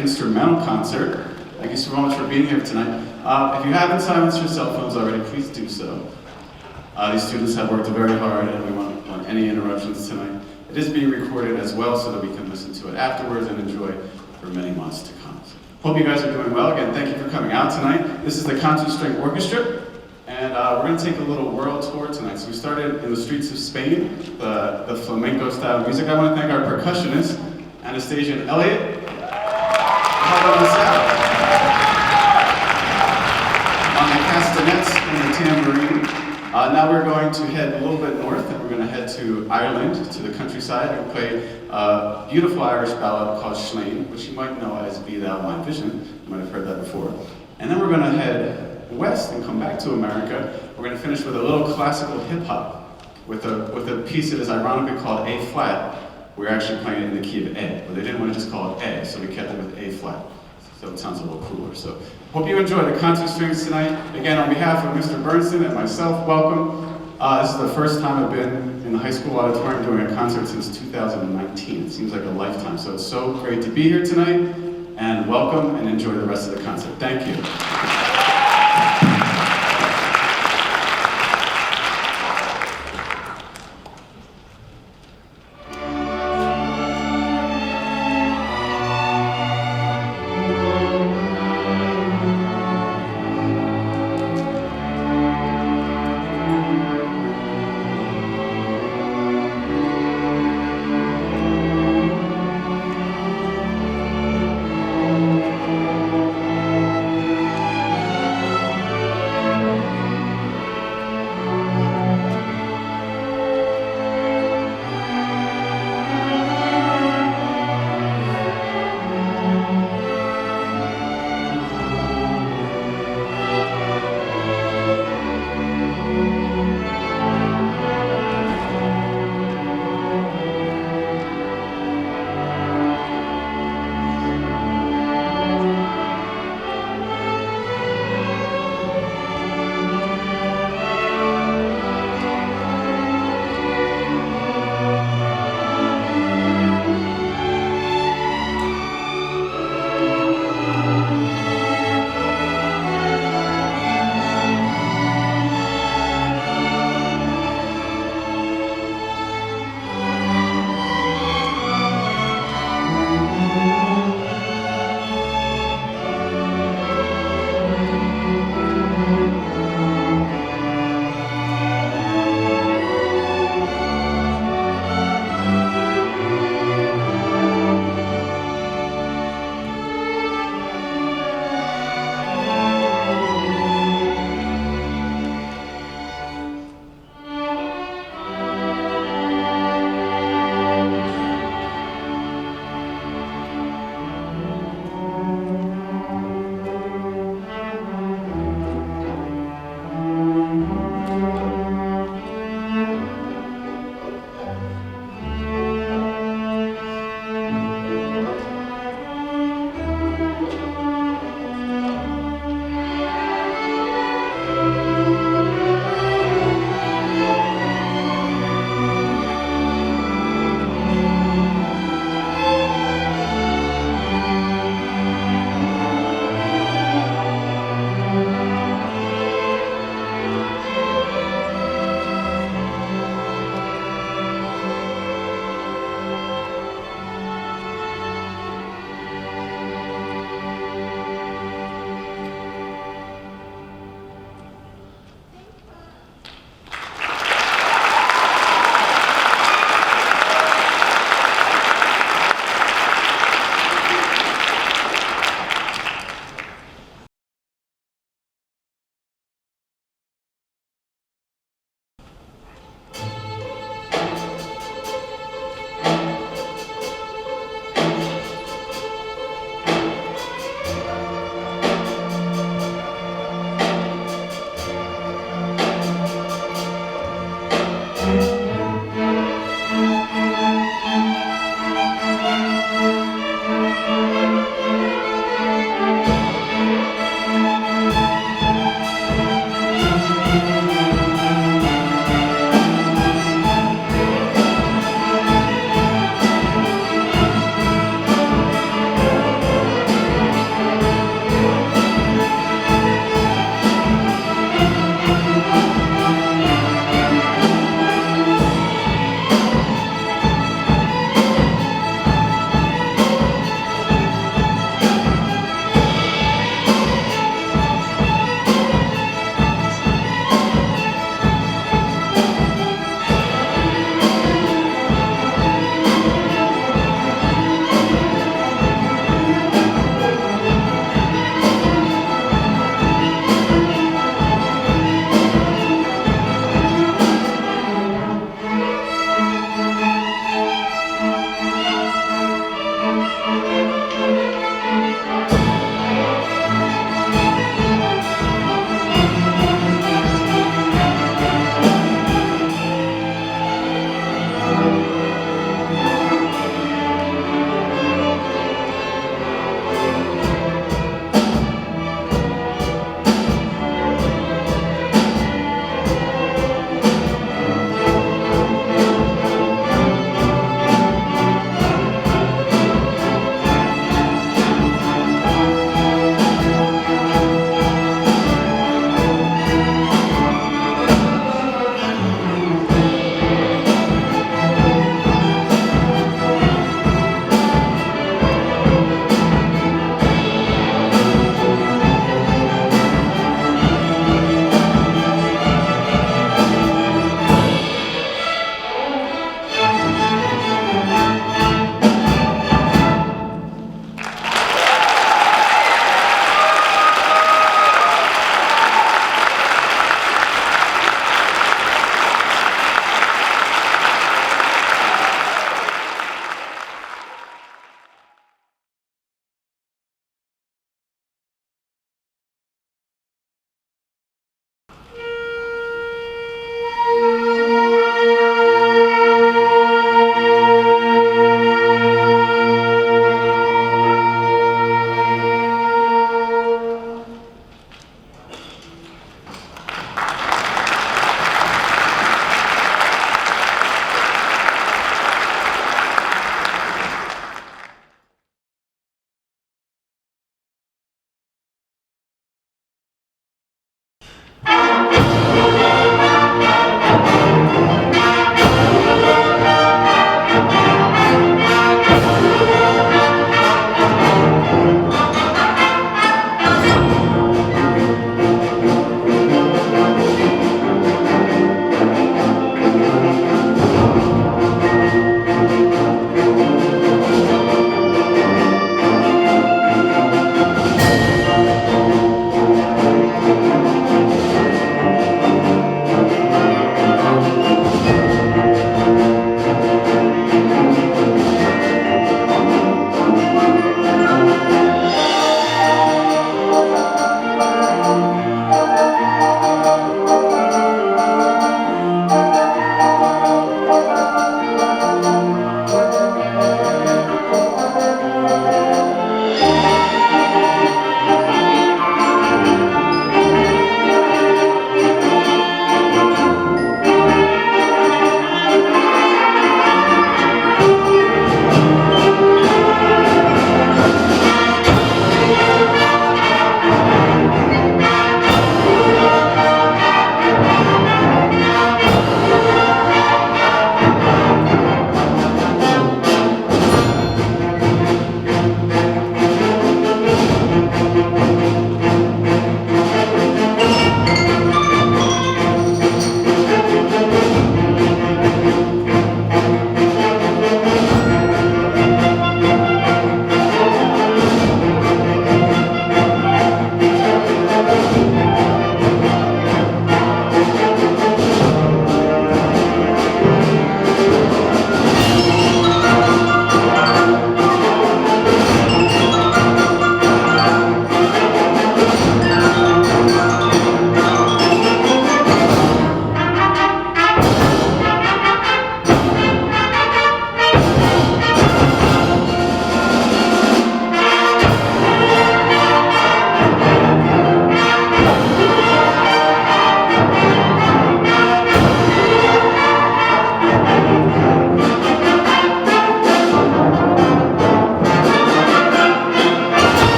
instrumental concert. Thank you so much for being here tonight. If you haven't silenced your cell phones already, please do so. These students have worked very hard and we won't want any interruptions tonight. It is being recorded as well so that we can listen to it afterwards and enjoy for many months to come. Hope you guys are doing well. Again, thank you for coming out tonight. This is the Concert String Orchestra, and we're going to take a little world tour tonight. So we started in the streets of Spain, the flamenco style music. I want to thank our percussionist, Anastasia and Elliot. Helping us out on the castanets and the tambourine. Now we're going to head a little bit north, and we're going to head to Ireland, to the countryside, and play a beautiful Irish ballad called Slane, which you might know as Be Thou My Vision. You might have heard that before. And then we're going to head west and come back to America. We're going to finish with a little classical hip-hop, with a piece that is ironically called A-flat. We're actually playing it in the key of A, but they didn't want to just call it A, so we kept it with A-flat. So it sounds a little cooler. So hope you enjoy the concert strings tonight. Again, on behalf of Mr. Bernstein and myself, welcome. This is the first time I've been in the high school auditorium doing a concert since 2019. It seems like a lifetime. So it's so great to be here tonight, and welcome and enjoy the rest of the concert. Thank you.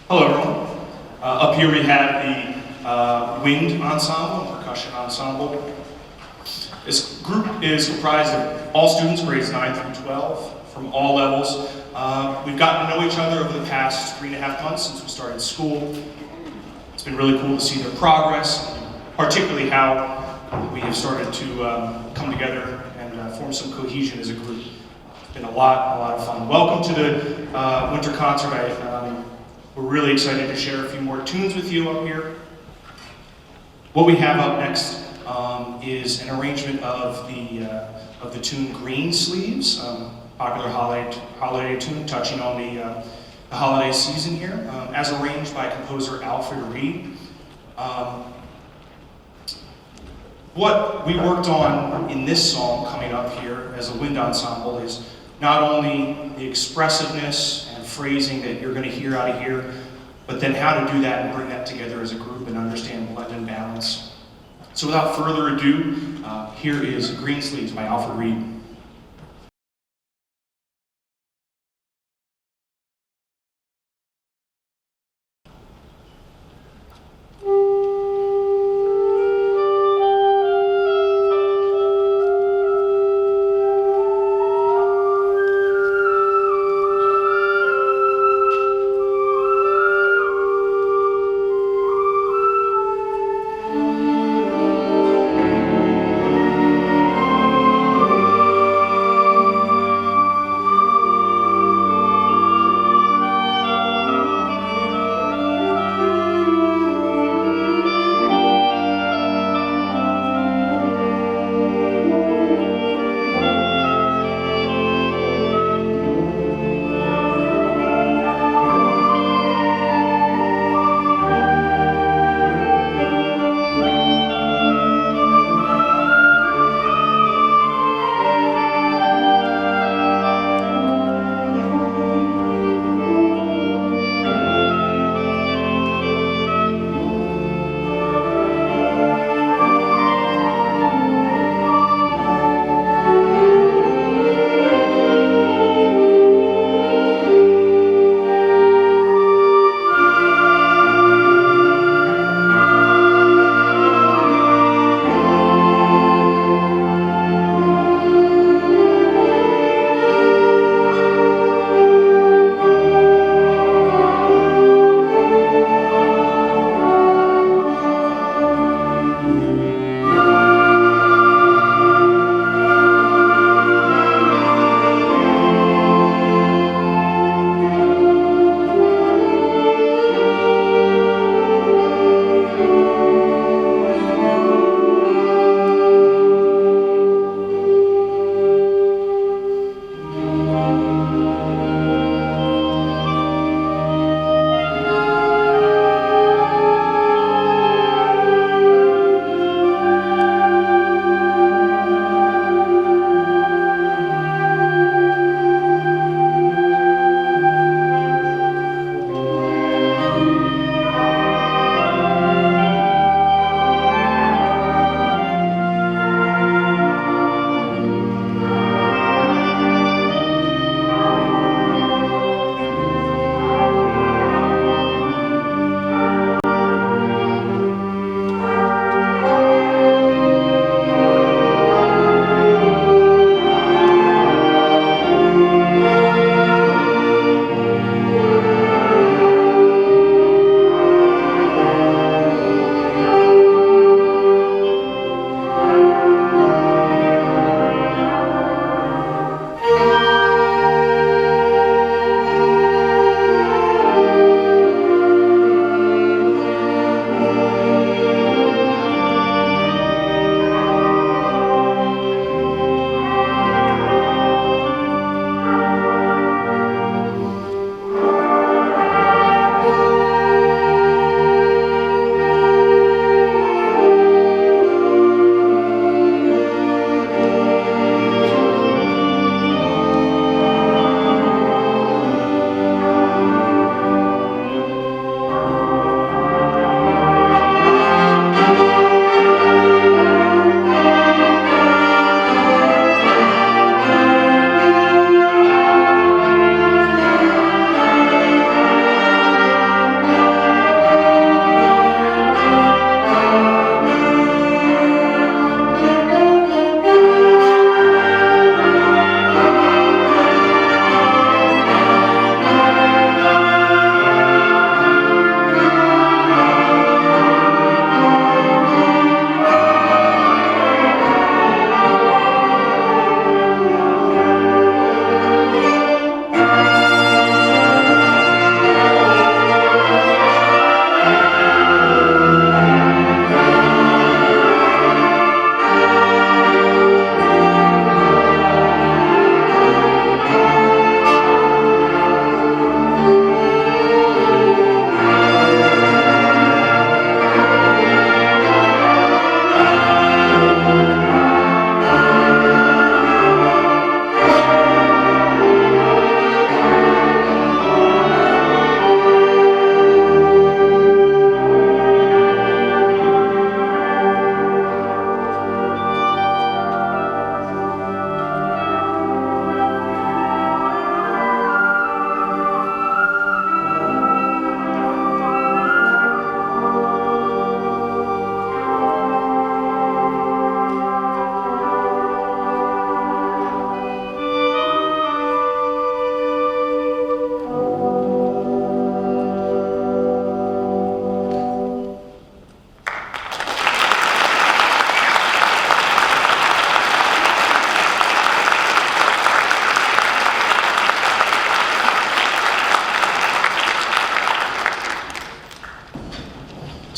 Hello everyone. Up here we have the wind ensemble and percussion ensemble. This group is comprised of all students grades 9 through 12 from all levels. We've gotten to know each other over the past 3.5 months since we started school. It's been really cool to see their progress, particularly how we have started to come together and form some cohesion as a group. It's been a lot of fun. Welcome to the winter concert. We're really excited to share a few more tunes with you up here. What we have up next is an arrangement of the tune Green Sleeves, popular holiday tune touching on the holiday season here, as arranged by composer Alfred Reed. What we worked on in this song coming up here as a wind ensemble is not only the expressiveness and phrasing that you're going to hear out of here, but then how to do that and bring that together as a group and understand blend and balance. So without further ado, here is Green Sleeves by Alfred Reed.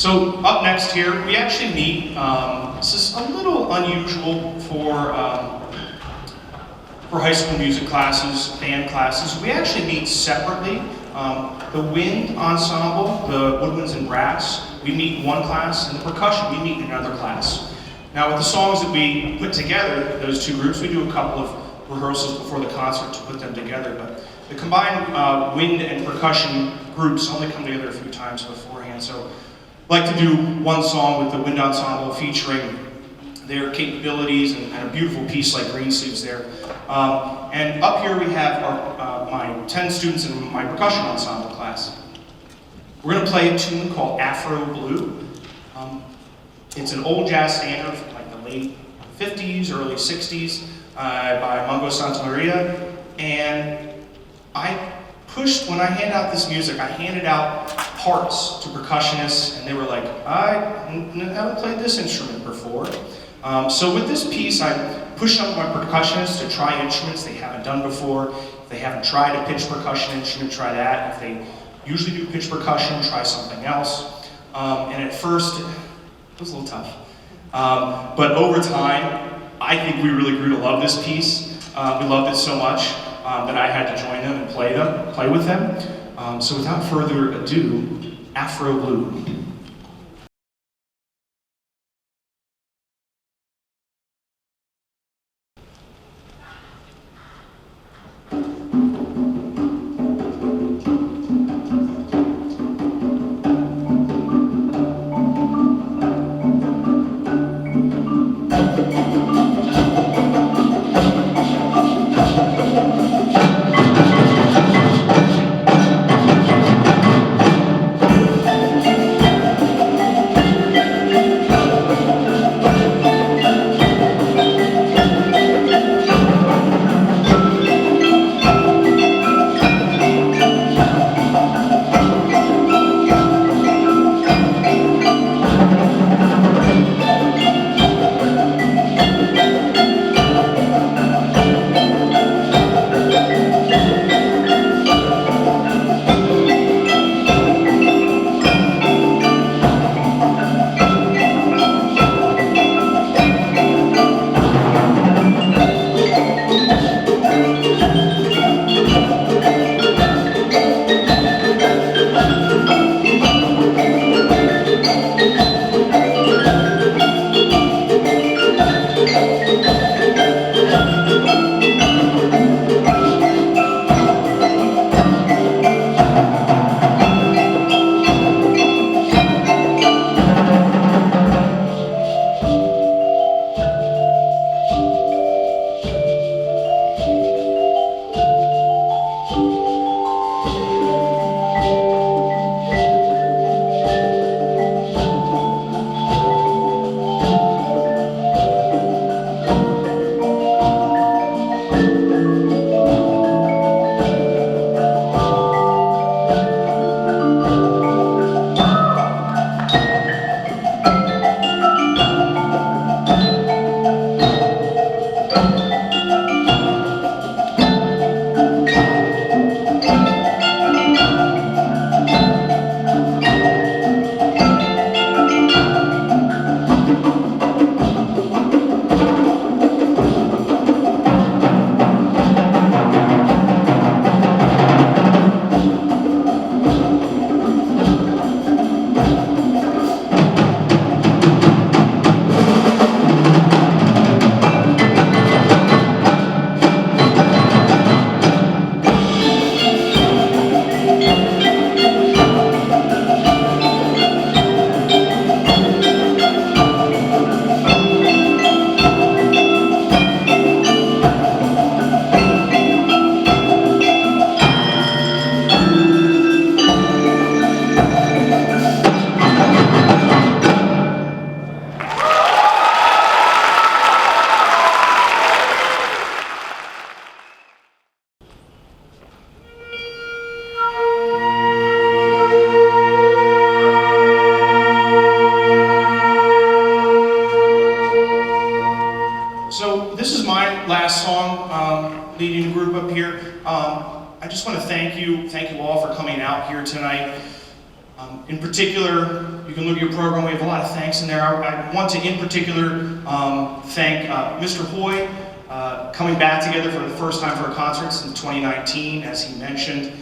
So up next here, we actually meet, this is a little unusual for high school music classes, band classes. We actually meet separately. The wind ensemble, the woodwinds and brass, we meet in one class, and the percussion, we meet in another class. Now with the songs that we put together, those two groups, we do a couple of rehearsals before the concert to put them together, but the combined wind and percussion groups only come together a few times beforehand. So I'd like to do one song with the wind ensemble featuring their capabilities and a beautiful piece like Greensleeves there. And up here we have my 10 students in my percussion ensemble class. We're going to play a tune called Afro Blue. It's an old jazz standard from like the late 50s, early 60s by Mungo Santamaria. And when I hand out this music, I handed out parts to percussionists, and they were like, I haven't played this instrument before. So with this piece, I pushed up my percussionists to try instruments they haven't done before. If they haven't tried a pitch percussion instrument, try that. If they usually do pitch percussion, try something else. And at first, it was a little tough. But over time, I think we really grew to love this piece. We loved it so much that I had to join them and play with them. So without further ado, Afro Blue. last song leading the group up here. I just want to thank you all for coming out here tonight. In particular, you can look at your program, we have a lot of thanks in there. I want to, in particular, thank Mr. Hoy, coming back together for the first time for a concert since 2019, as he mentioned.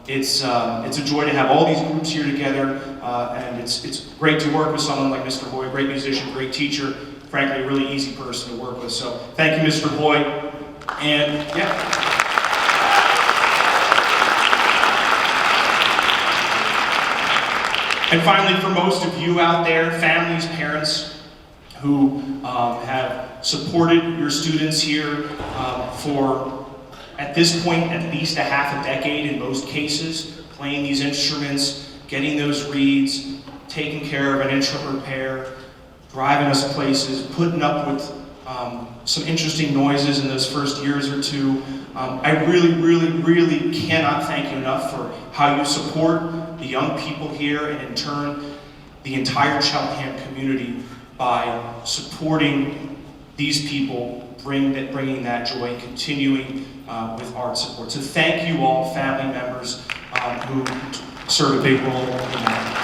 It's a joy to have all these groups here together, and it's great to work with someone like Mr. Hoy, a great musician, great teacher, frankly, a really easy person to work with. So thank you, Mr. Hoy, and yeah. And finally, for most of you out there, families, parents who have supported your students here for, at this point, at least a half a decade in most cases, playing these instruments, getting those reeds, taking care of an instrument repair, driving us places, putting up with some interesting noises in those first years or two. I really, really, really cannot thank you enough for how you support the young people here, and in turn, the entire Cheltenham community by supporting these people, bringing that joy, and continuing with art support. So thank you all, family members who serve a big role in that.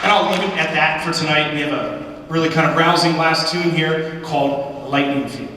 And I'll leave it at that for tonight. We have a really kind of rousing last tune here called Lightning Field.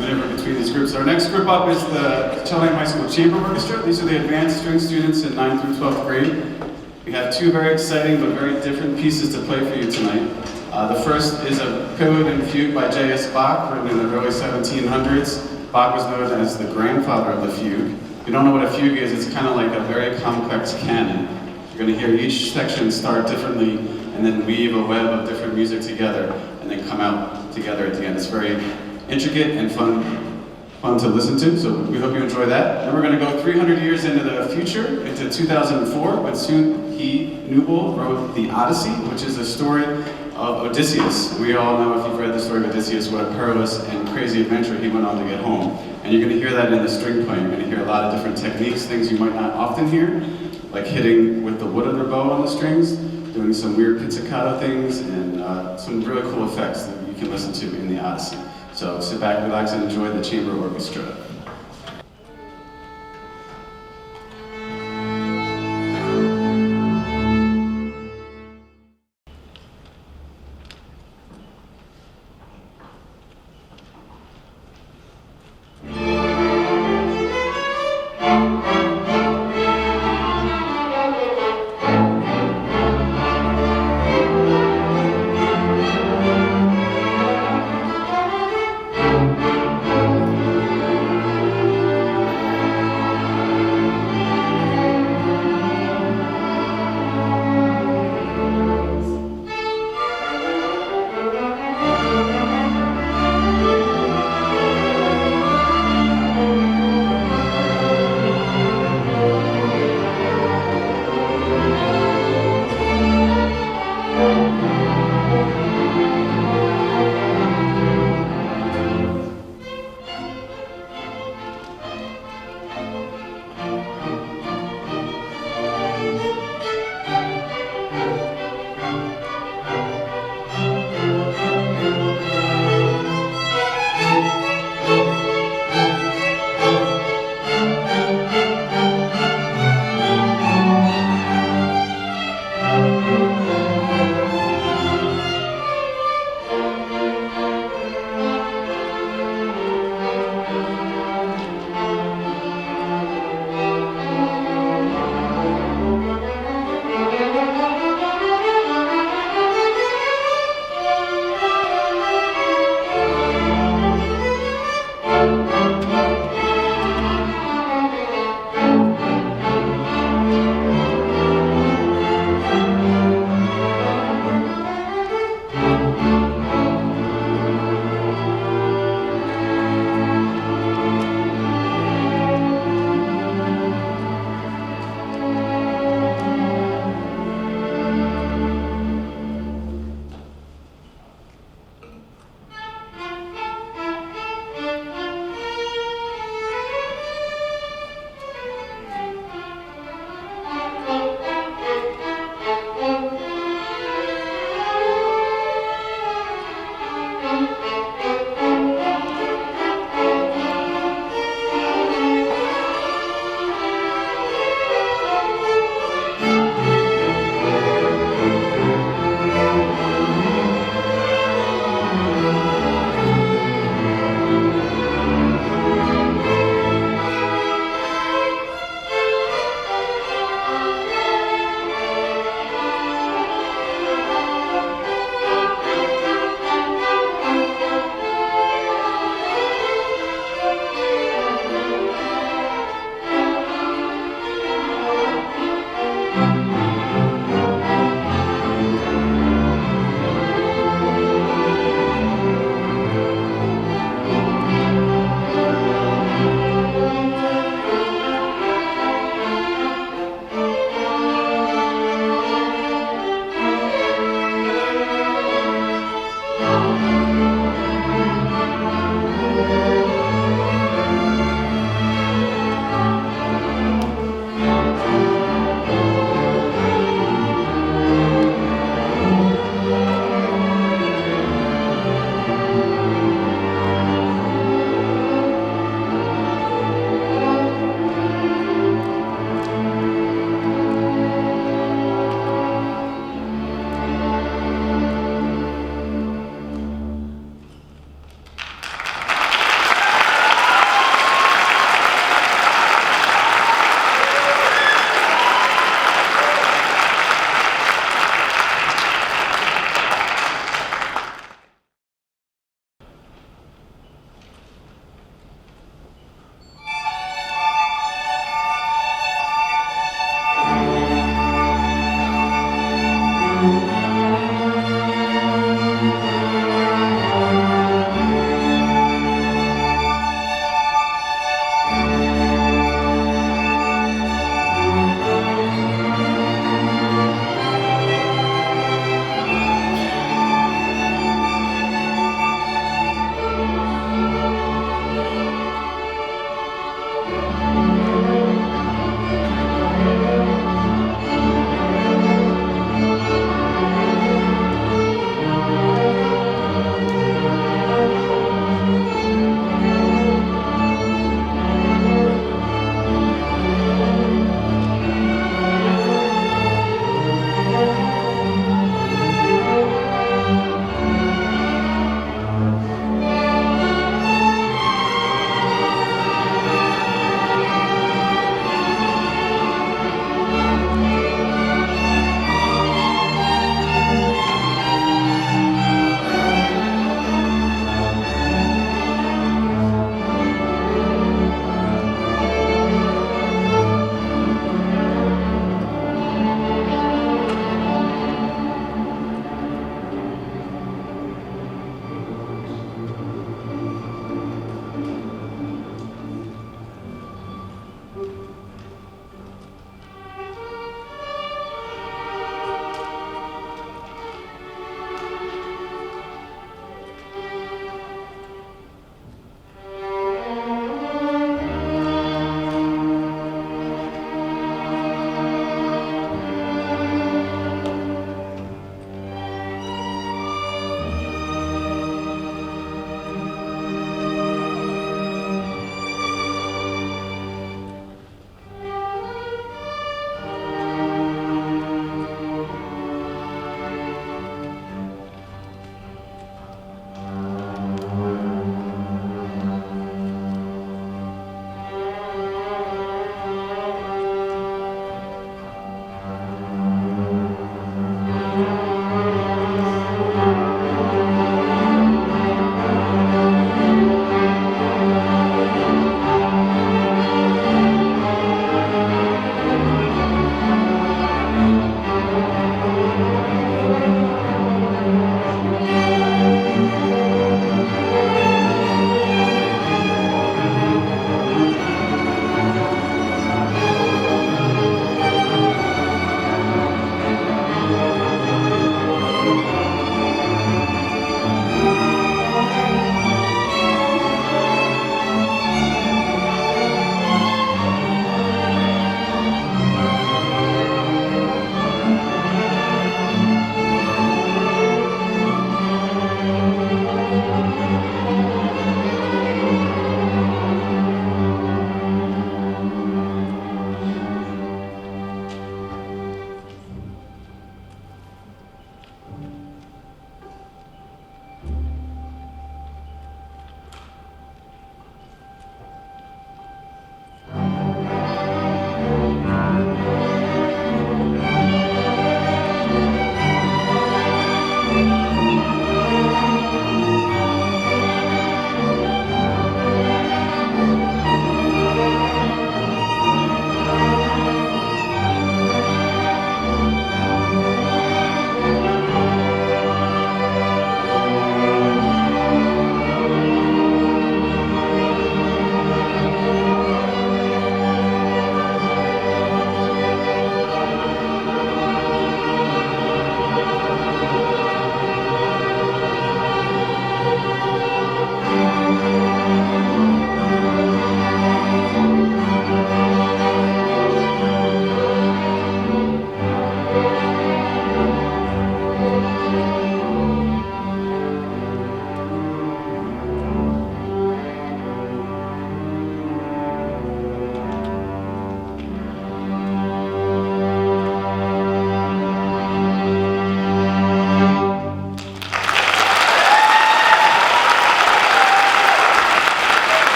maneuver between these groups. Our next group up is the Cheltenham High School Chamber Orchestra. These are the advanced string students in 9th through 12th grade. We have two very exciting but very different pieces to play for you tonight. The first is a Prelude and Fugue by J.S. Bach, written in the early 1700s. Bach was known as the grandfather of the fugue. If you don't know what a fugue is, it's kind of like a very complex canon. You're going to hear each section start differently and then weave a web of different music together and then come out together at the end. It's very intricate and fun to listen to, so we hope you enjoy that. Then we're going to go 300 years into the future, into 2004, when Sun He Newbold wrote The Odyssey, which is a story of Odysseus. We all know, if you've read the story of Odysseus, what a perilous and crazy adventure he went on to get home. And you're going to hear that in the string playing. You're going to hear a lot of different techniques, things you might not often hear, like hitting with the wood of the bow on the strings, doing some weird pizzicato things, and some really cool effects that you can listen to in The Odyssey. So sit back, relax, and enjoy the chamber orchestra.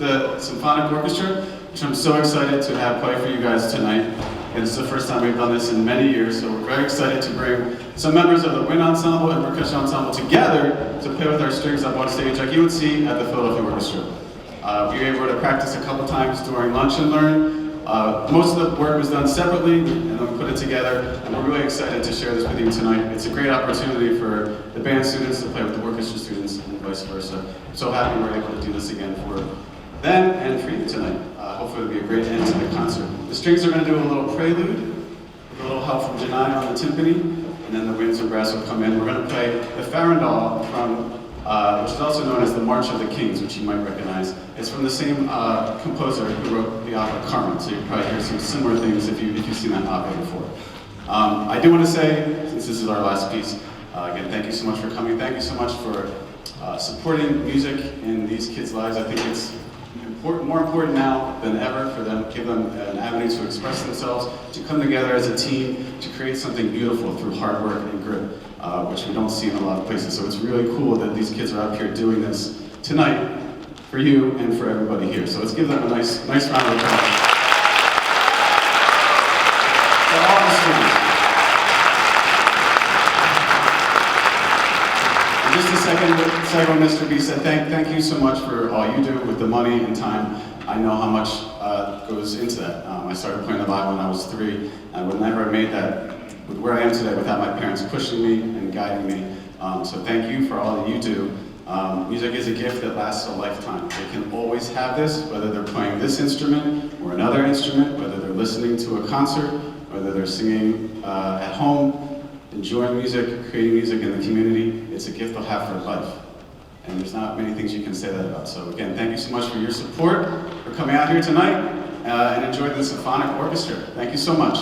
the Symphonic Orchestra, which I'm so excited to have play for you guys tonight. It's the first time we've done this in many years, so we're very excited to bring some members of the wind ensemble and percussion ensemble together to play with our strings up on stage like you would see at the Philadelphia Orchestra. We were able to practice a couple times during lunch and learn. Most of the work was done separately, and then we put it together, and we're really excited to share this with you tonight. It's a great opportunity for the band students to play with the orchestra students, and vice versa. I'm so happy we're able to do this again for them and for you tonight. Hopefully it'll be a great end to the concert. The strings are going to do a little prelude, with a little help from Janai on the timpani, and then the winds and brass will come in. We're going to play the Farandal from, which is also known as the March of the Kings, which you might recognize. It's from the same composer who wrote the opera Carmen, so you'll probably hear some similar things if you've seen that opera before. I do want to say, since this is our last piece, again, thank you so much for coming. Thank you so much for supporting music in these kids' lives. I think it's more important now than ever for them, give them an avenue to express themselves, to come together as a team, to create something beautiful through hard work and grit, which we don't see in a lot of places. So it's really cool that these kids are out here doing this tonight for you and for everybody here. So let's give them a nice round of applause. For all the students. Just a second, Mr. B said, thank you so much for all you do with the money and time. I know how much goes into that. I started playing the violin when I was 3. I would never have made that with where I am today without my parents pushing me and guiding me. So thank you for all that you do. Music is a gift that lasts a lifetime. They can always have this, whether they're playing this instrument or another instrument, whether they're listening to a concert, whether they're singing at home, enjoying music, creating music in the community. It's a gift they'll have for life. And there's not many things you can say that about. So again, thank you so much for your support, for coming out here tonight, and enjoying the Symphonic Orchestra. Thank you so much.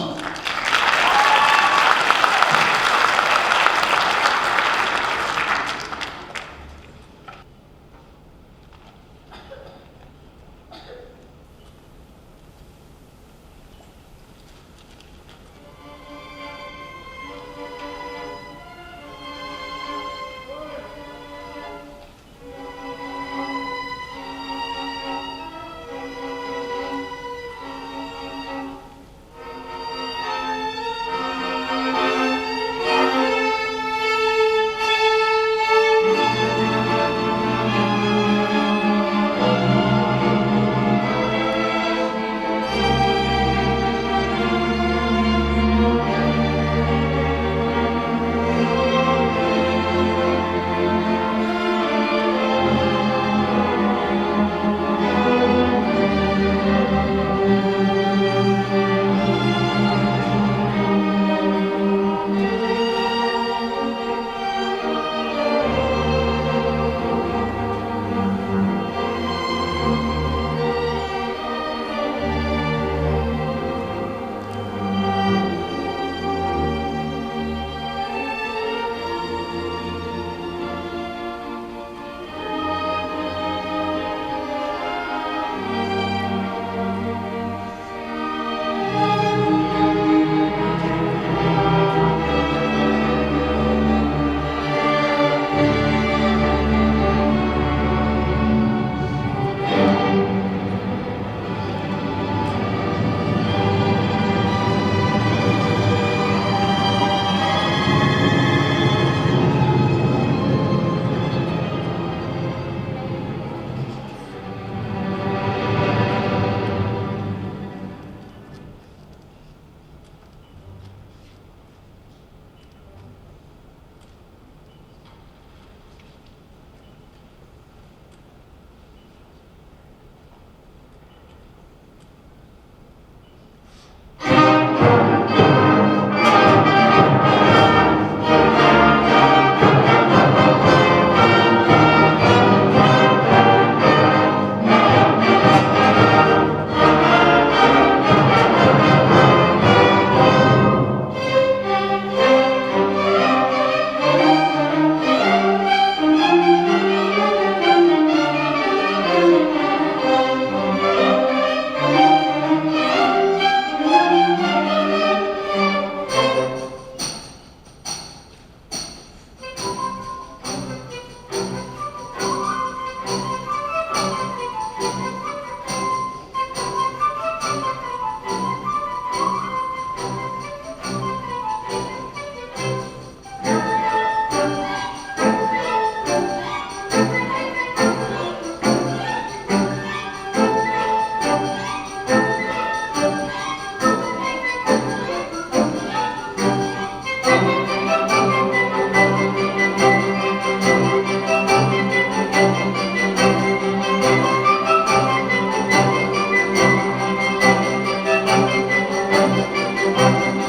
Thank